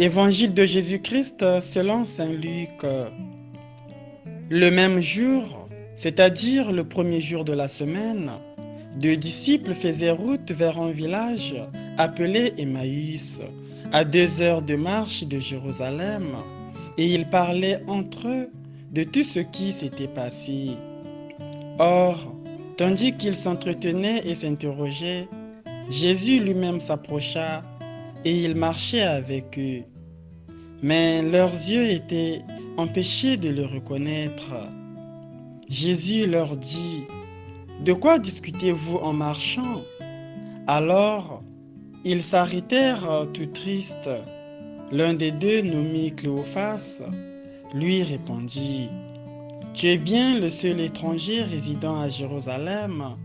Évangile de Jésus-Christ selon saint Luc. Le même jour, c'est-à-dire le premier jour de la semaine, deux disciples faisaient route vers un village appelé Emmaüs, à 2 heures de marche de Jérusalem, et ils parlaient entre eux de tout ce qui s'était passé. Or, tandis qu'ils s'entretenaient et s'interrogeaient, Jésus lui-même s'approcha et il marchait avec eux. Mais leurs yeux étaient empêchés de le reconnaître. Jésus leur dit, « De quoi discutez-vous en marchant ?» Alors, ils s'arrêtèrent tout tristes. L'un des deux, nommé Cléophas, lui répondit, « Tu es bien le seul étranger résidant à Jérusalem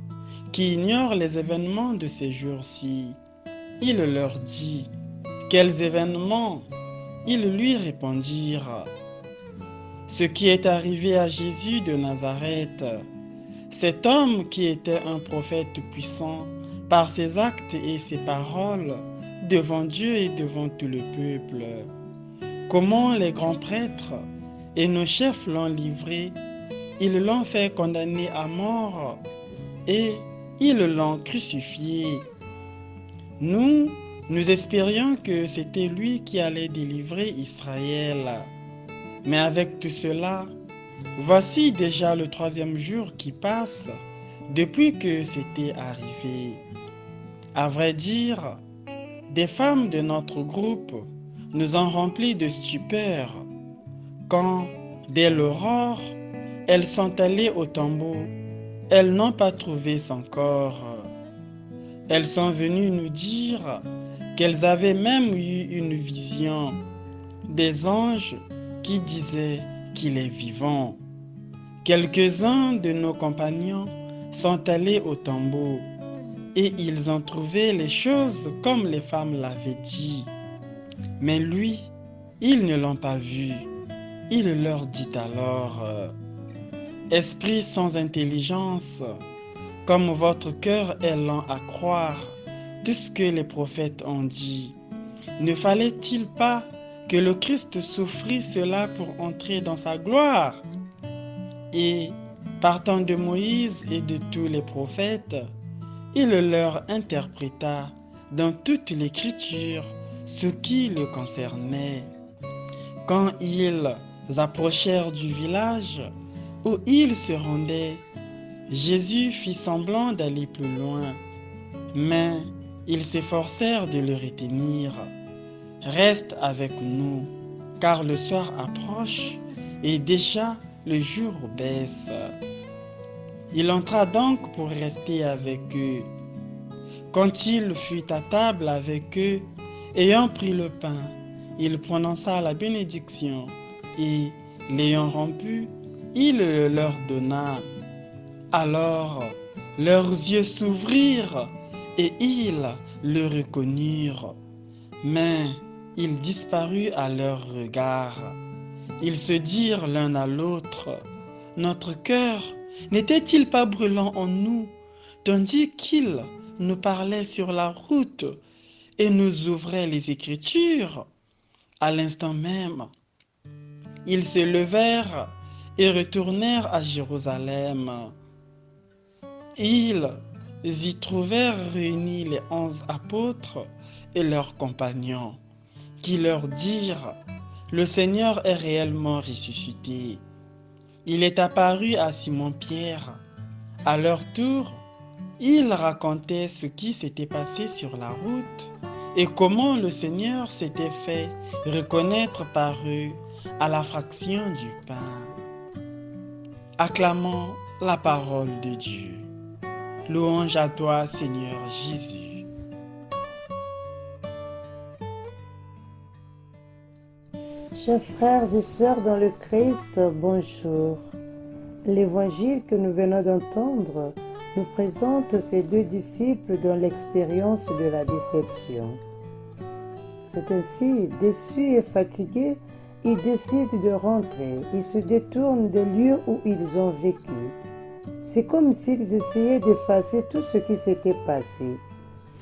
qui ignore les événements de ces jours-ci. » Il leur dit, « Quels événements ?» Ils lui répondirent, « Ce qui est arrivé à Jésus de Nazareth, cet homme qui était un prophète puissant par ses actes et ses paroles devant Dieu et devant tout le peuple. Comment les grands prêtres et nos chefs l'ont livré, ils l'ont fait condamner à mort et ils l'ont crucifié. Nous espérions que c'était lui qui allait délivrer Israël. Mais avec tout cela, voici déjà le 3e jour qui passe depuis que c'était arrivé. À vrai dire, des femmes de notre groupe nous ont remplis de stupeur quand, dès l'aurore, elles sont allées au tombeau. Elles n'ont pas trouvé son corps. Elles sont venues nous dire qu'elles avaient même eu une vision des anges qui disaient qu'il est vivant. Quelques-uns de nos compagnons sont allés au tombeau et ils ont trouvé les choses comme les femmes l'avaient dit. Mais lui, ils ne l'ont pas vu. Il leur dit alors, « Esprit sans intelligence, comme votre cœur est lent à croire tout ce que les prophètes ont dit, ne fallait-il pas que le Christ souffrit cela pour entrer dans sa gloire ?» Et, partant de Moïse et de tous les prophètes, il leur interpréta dans toute l'Écriture ce qui le concernait. Quand ils approchèrent du village où ils se rendaient, Jésus fit semblant d'aller plus loin, mais ils s'efforcèrent de le retenir. « Reste avec nous, car le soir approche et déjà le jour baisse. » Il entra donc pour rester avec eux. Quand il fut à table avec eux, ayant pris le pain, il prononça la bénédiction et, l'ayant rompu, il le leur donna. Alors leurs yeux s'ouvrirent et ils le reconnurent, mais il disparut à leurs regards. Ils se dirent l'un à l'autre, « Notre cœur n'était-il pas brûlant en nous, tandis qu'il nous parlait sur la route et nous ouvrait les Écritures ?» À l'instant même, ils se levèrent et retournèrent à Jérusalem. Ils y trouvèrent réunis les 11 apôtres et leurs compagnons, qui leur dirent, « Le Seigneur est réellement ressuscité. Il est apparu à Simon-Pierre. » À leur tour, ils racontaient ce qui s'était passé sur la route et comment le Seigneur s'était fait reconnaître par eux à la fraction du pain. Acclamons la parole de Dieu. Louange à toi, Seigneur Jésus. Chers frères et sœurs dans le Christ, bonjour. L'évangile que nous venons d'entendre nous présente ces deux disciples dans l'expérience de la déception. C'est ainsi, déçus et fatigués, ils décident de rentrer. Ils se détournent des lieux où ils ont vécu. C'est comme s'ils essayaient d'effacer tout ce qui s'était passé.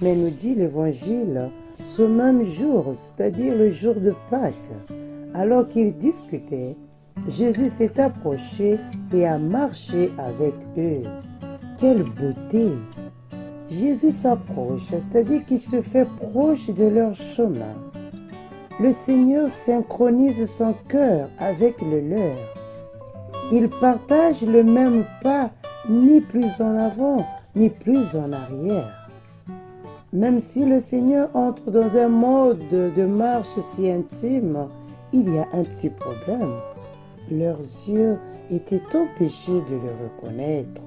Mais nous dit l'Évangile, Ce même jour, c'est-à-dire le jour de Pâques, alors qu'ils discutaient, Jésus s'est approché et a marché avec eux. Quelle beauté! Jésus s'approche, c'est-à-dire qu'il se fait proche de leur chemin. Le Seigneur synchronise son cœur avec le leur. Ils partagent le même pas, ni plus en avant, ni plus en arrière. Même si le Seigneur entre dans un mode de marche si intime, il y a un petit problème. Leurs yeux étaient empêchés de le reconnaître.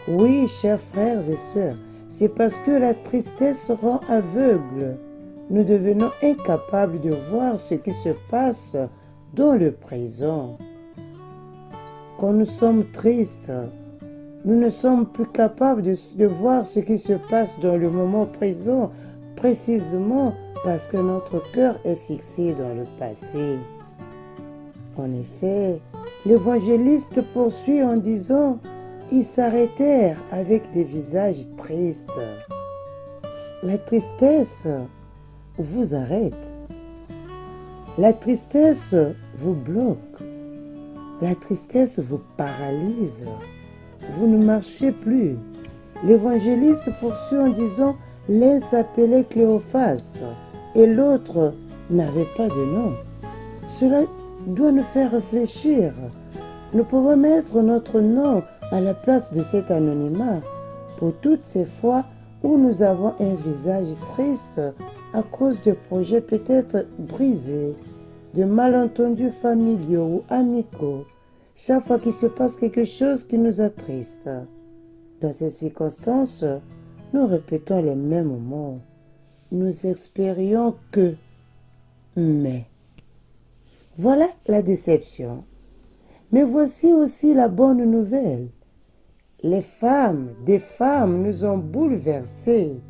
Oui, chers frères et sœurs, c'est parce que la tristesse rend aveugle. Nous devenons incapables de voir ce qui se passe dans le présent. Quand nous sommes tristes, nous ne sommes plus capables de voir ce qui se passe dans le moment présent, précisément parce que notre cœur est fixé dans le passé. En effet, l'évangéliste poursuit en disant « Ils s'arrêtèrent avec des visages tristes. » La tristesse vous arrête. La tristesse vous bloque. La tristesse vous paralyse. Vous ne marchez plus. L'évangéliste poursuit en disant « L'un s'appelait Cléophas et l'autre n'avait pas de nom. » Cela doit nous faire réfléchir. Nous pouvons mettre notre nom à la place de cet anonymat pour toutes ces fois où nous avons un visage triste à cause de projets peut-être brisés, de malentendus familiaux ou amicaux, chaque fois qu'il se passe quelque chose qui nous attriste. Dans ces circonstances, nous répétons les mêmes mots. Nous espérions que, mais. Voilà la déception. Mais voici aussi la bonne nouvelle. Des femmes nous ont bouleversés.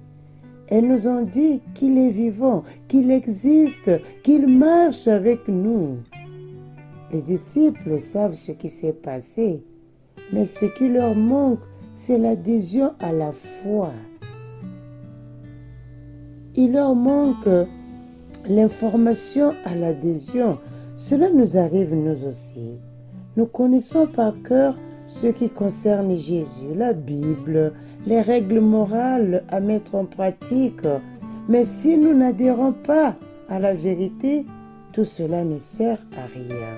Elles nous ont dit qu'il est vivant, qu'il existe, qu'il marche avec nous. Les disciples savent ce qui s'est passé, mais ce qui leur manque, c'est l'adhésion à la foi. Il leur manque l'information à l'adhésion. Cela nous arrive nous aussi. Nous connaissons par cœur ce qui concerne Jésus, la Bible, les règles morales à mettre en pratique. Mais si nous n'adhérons pas à la vérité, tout cela ne sert à rien.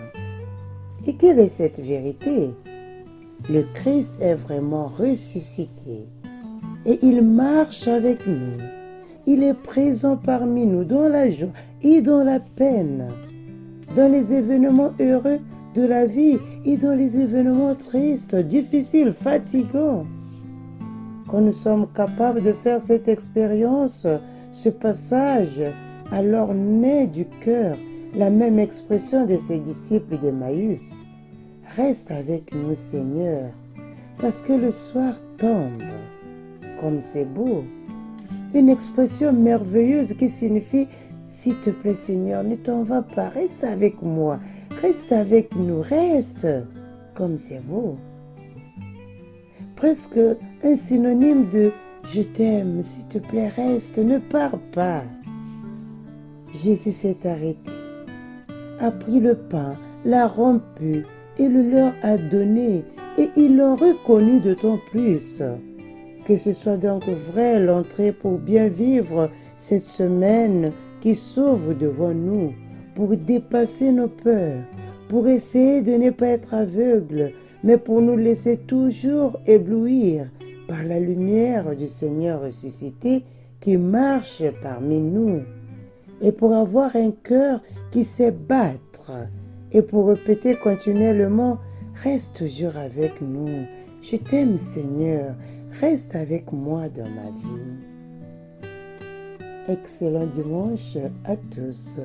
Et quelle est cette vérité? Le Christ est vraiment ressuscité et il marche avec nous. Il est présent parmi nous dans la joie et dans la peine, dans les événements heureux de la vie et dans les événements tristes, difficiles, fatigants. Quand nous sommes capables de faire cette expérience, ce passage, alors naît du cœur la même expression de ses disciples d'Emmaüs. Reste avec nous, Seigneur, parce que le soir tombe. Comme c'est beau. Une expression merveilleuse qui signifie « S'il te plaît, Seigneur, ne t'en va pas, reste avec moi, reste avec nous, reste !» Comme c'est beau. Presque un synonyme de « Je t'aime, s'il te plaît, reste, ne pars pas !» Jésus s'est arrêté, a pris le pain, l'a rompu et le leur a donné, et ils l'ont reconnu d'autant plus. Que ce soit donc vrai l'entrée pour bien vivre cette semaine qui s'ouvre devant nous, pour dépasser nos peurs, pour essayer de ne pas être aveugles, mais pour nous laisser toujours éblouir par la lumière du Seigneur ressuscité qui marche parmi nous, et pour avoir un cœur qui sait battre, et pour répéter continuellement « Reste toujours avec nous, je t'aime Seigneur, reste avec moi dans ma vie. » Excellent dimanche à tous.